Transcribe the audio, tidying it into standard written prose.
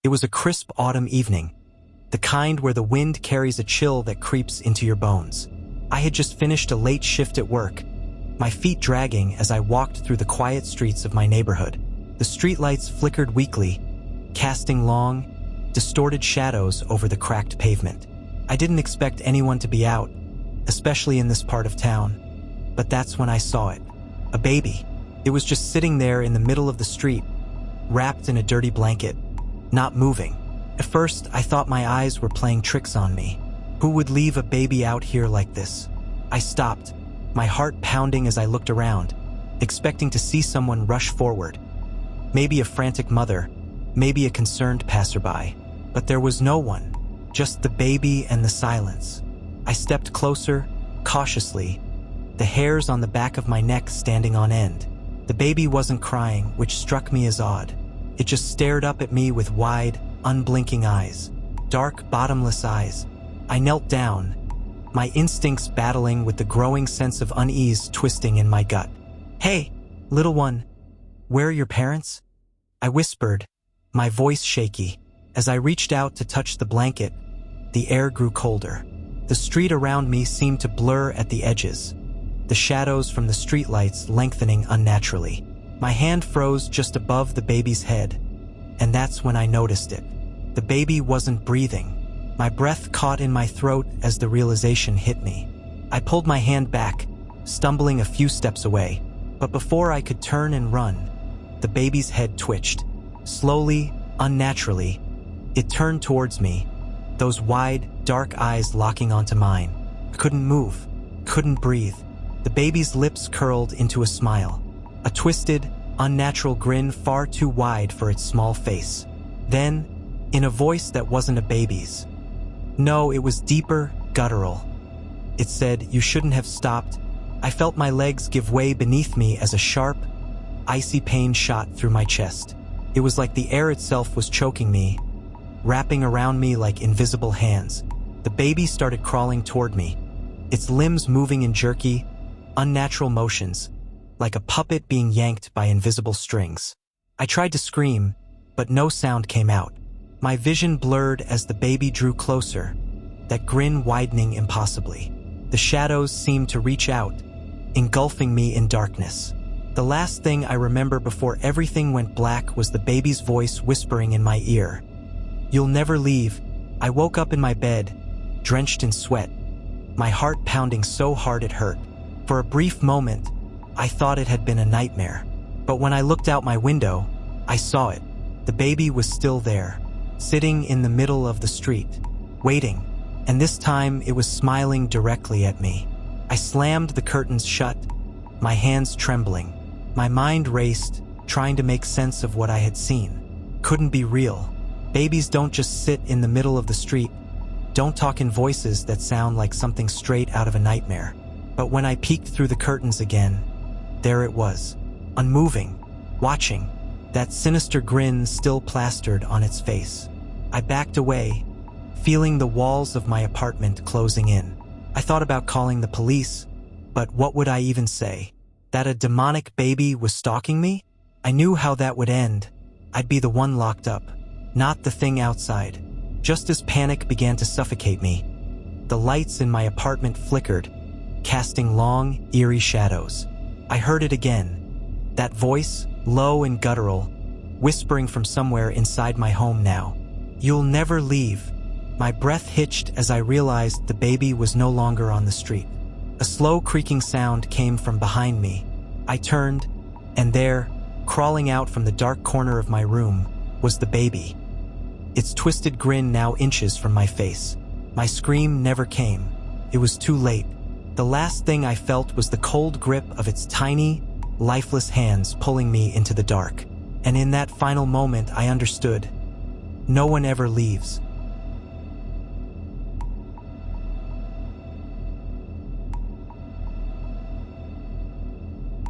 It was a crisp autumn evening, the kind where the wind carries a chill that creeps into your bones. I had just finished a late shift at work, my feet dragging as I walked through the quiet streets of my neighborhood. The streetlights flickered weakly, casting long, distorted shadows over the cracked pavement. I didn't expect anyone to be out, especially in this part of town, but that's when I saw it. A baby. It was just sitting there in the middle of the street, wrapped in a dirty blanket, not moving. At first, I thought my eyes were playing tricks on me. Who would leave a baby out here like this? I stopped, my heart pounding as I looked around, expecting to see someone rush forward. Maybe a frantic mother, maybe a concerned passerby. But there was no one, just the baby and the silence. I stepped closer, cautiously, the hairs on the back of my neck standing on end. The baby wasn't crying, which struck me as odd. It just stared up at me with wide, unblinking eyes. Dark, bottomless eyes. I knelt down, my instincts battling with the growing sense of unease twisting in my gut. "Hey, little one, where are your parents?" I whispered, my voice shaky. As I reached out to touch the blanket, the air grew colder. The street around me seemed to blur at the edges, the shadows from the streetlights lengthening unnaturally. My hand froze just above the baby's head, and that's when I noticed it. The baby wasn't breathing. My breath caught in my throat as the realization hit me. I pulled my hand back, stumbling a few steps away, but before I could turn and run, the baby's head twitched. Slowly, unnaturally, it turned towards me, those wide, dark eyes locking onto mine. I couldn't move, couldn't breathe. The baby's lips curled into a smile, a twisted, unnatural grin far too wide for its small face. Then, in a voice that wasn't a baby's, no, it was deeper, guttural. It said, "You shouldn't have stopped." I felt my legs give way beneath me as a sharp, icy pain shot through my chest. It was like the air itself was choking me, wrapping around me like invisible hands. The baby started crawling toward me, its limbs moving in jerky, unnatural motions, like a puppet being yanked by invisible strings. I tried to scream, but no sound came out. My vision blurred as the baby drew closer, that grin widening impossibly. The shadows seemed to reach out, engulfing me in darkness. The last thing I remember before everything went black was the baby's voice whispering in my ear. "You'll never leave." I woke up in my bed, drenched in sweat, my heart pounding so hard it hurt. For a brief moment, I thought it had been a nightmare. But when I looked out my window, I saw it. The baby was still there, sitting in the middle of the street, waiting, and this time it was smiling directly at me. I slammed the curtains shut, my hands trembling. My mind raced, trying to make sense of what I had seen. Couldn't be real. Babies don't just sit in the middle of the street, don't talk in voices that sound like something straight out of a nightmare. But when I peeked through the curtains again, there it was, unmoving, watching, that sinister grin still plastered on its face. I backed away, feeling the walls of my apartment closing in. I thought about calling the police, but what would I even say? That a demonic baby was stalking me? I knew how that would end. I'd be the one locked up, not the thing outside. Just as panic began to suffocate me, the lights in my apartment flickered, casting long, eerie shadows. I heard it again, that voice, low and guttural, whispering from somewhere inside my home now. "You'll never leave." My breath hitched as I realized the baby was no longer on the street. A slow creaking sound came from behind me. I turned, and there, crawling out from the dark corner of my room, was the baby. Its twisted grin now inches from my face. My scream never came. It was too late. The last thing I felt was the cold grip of its tiny, lifeless hands pulling me into the dark. And in that final moment, I understood. No one ever leaves.